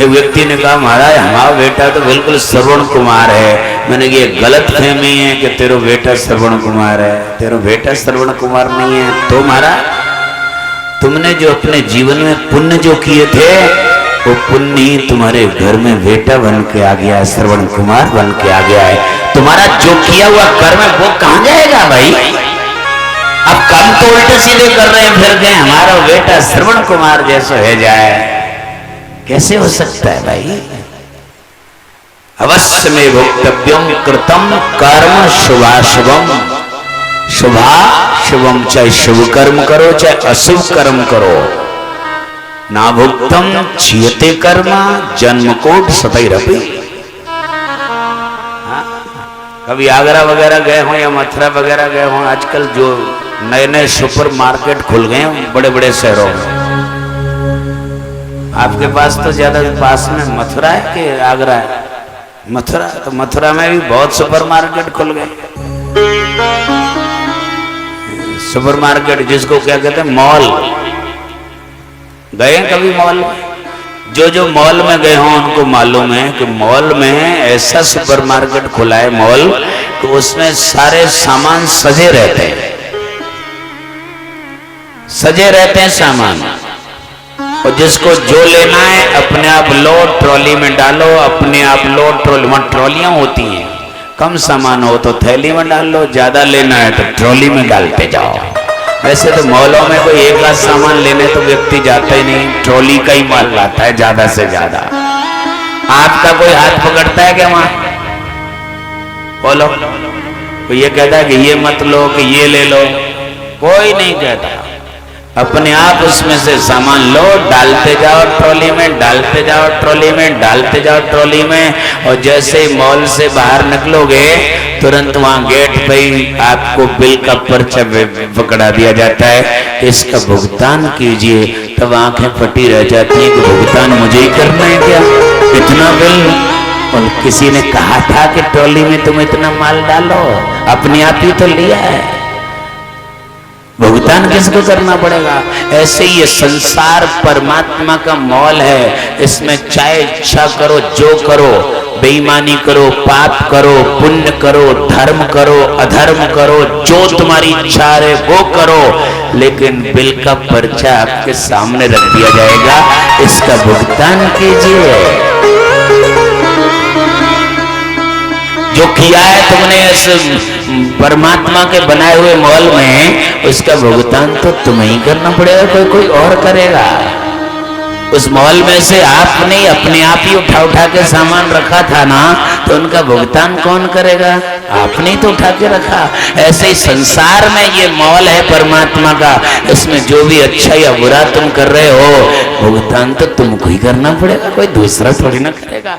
एक व्यक्ति ने कहा महाराज हमारा बेटा तो बिल्कुल श्रवण कुमार है। मैंने ये गलत फहमी है कि तेरा बेटा श्रवण कुमार है। तेरा बेटा श्रवण कुमार नहीं है तो महाराज तुमने जो अपने जीवन में पुण्य जो किए थे वो पुण्य ही तुम्हारे घर में बेटा बन के आ गया है, श्रवण कुमार बन के आ गया है। तुम्हारा जो किया हुआ कर्म है वो कहां जाएगा भाई? अब कम तो उल्टे सीधे कर रहे हैं फिर गए हमारा बेटा श्रवण कुमार जैसा है जाए, कैसे हो सकता है भाई? अवश्य में भोक्तव्यम कृतम कर्म शुभाशुभम। शुभा शुभम, चाहे शुभ कर्म करो चाहे अशुभ कर्म करो, ना भुक्तम चीयते कर्म जन्मकोट सतैरपि। कभी आगरा वगैरह गए हो या मथुरा वगैरह गए हो? आजकल जो नए नए सुपर मार्केट खुल गए हैं बड़े बड़े शहरों में। आपके पास तो ज्यादा पास में मथुरा है कि आगरा है? मथुरा। तो मथुरा में भी बहुत सुपर मार्केट खुल गए। सुपर मार्केट जिसको क्या कहते हैं मॉल। गए कभी मॉल? जो मॉल में गए हों उनको मालूम है कि मॉल में ऐसा सुपर मार्केट खुला है मॉल तो उसमें सारे सामान सजे रहते हैं, सजे रहते हैं सामान। और जिसको जो लेना है अपने आप लो, ट्रॉली में डालो, अपने आप लो ट्रॉली। वहाँ ट्रॉलियां होती हैं, कम सामान हो तो थैली में डाल लो, ज्यादा लेना है तो ट्रॉली में डालते जाओ। वैसे तो मॉलों में कोई एक आध सामान लेने तो व्यक्ति जाता ही नहीं, ट्रॉली का ही माल लाता है ज्यादा से ज्यादा। आपका कोई हाथ पकड़ता है क्या वहां? बोलो। कोई ये कहता है कि ये मत लो कि ये ले लो? कोई नहीं कहता। अपने आप उसमें से सामान लो, डालते जाओ ट्रॉली में, डालते जाओ ट्रॉली में, डालते जाओ ट्रॉली में। और जैसे मॉल से बाहर निकलोगे तुरंत वहां गेट पे ही आपको बिल का पर्चा पकड़ा दिया जाता है, इसका भुगतान कीजिए। तब आंखें फटी रह जाती हैं कि भुगतान मुझे ही करना है क्या इतना बिल? और किसी ने कहा था कि ट्रॉली में तुम इतना माल डालो? अपने आप ही तो लिया है, भुगतान किसको करना पड़ेगा? ऐसे ही ये संसार परमात्मा का मॉल है। इसमें चाहे इच्छा करो जो करो, बेईमानी करो, पाप करो, पुण्य करो, धर्म करो, अधर्म करो, जो तुम्हारी इच्छा है वो करो, लेकिन बिल का पर्चा आपके सामने रख दिया जाएगा, इसका भुगतान कीजिए। जो किया है तुमने इस परमात्मा के बनाए हुए मॉल में, उसका भुगतान तो तुम्हें ही करना पड़ेगा, कोई और करेगा? उस मॉल में से आपने अपने आप ही उठा के सामान रखा था ना, तो उनका भुगतान कौन करेगा? आपने तो उठा के रखा। ऐसे ही संसार में ये मॉल है परमात्मा का, इसमें जो भी अच्छा या बुरा तुम कर रहे हो, भुगतान तो तुमको ही करना पड़ेगा, कोई दूसरा थोड़ी ना करेगा।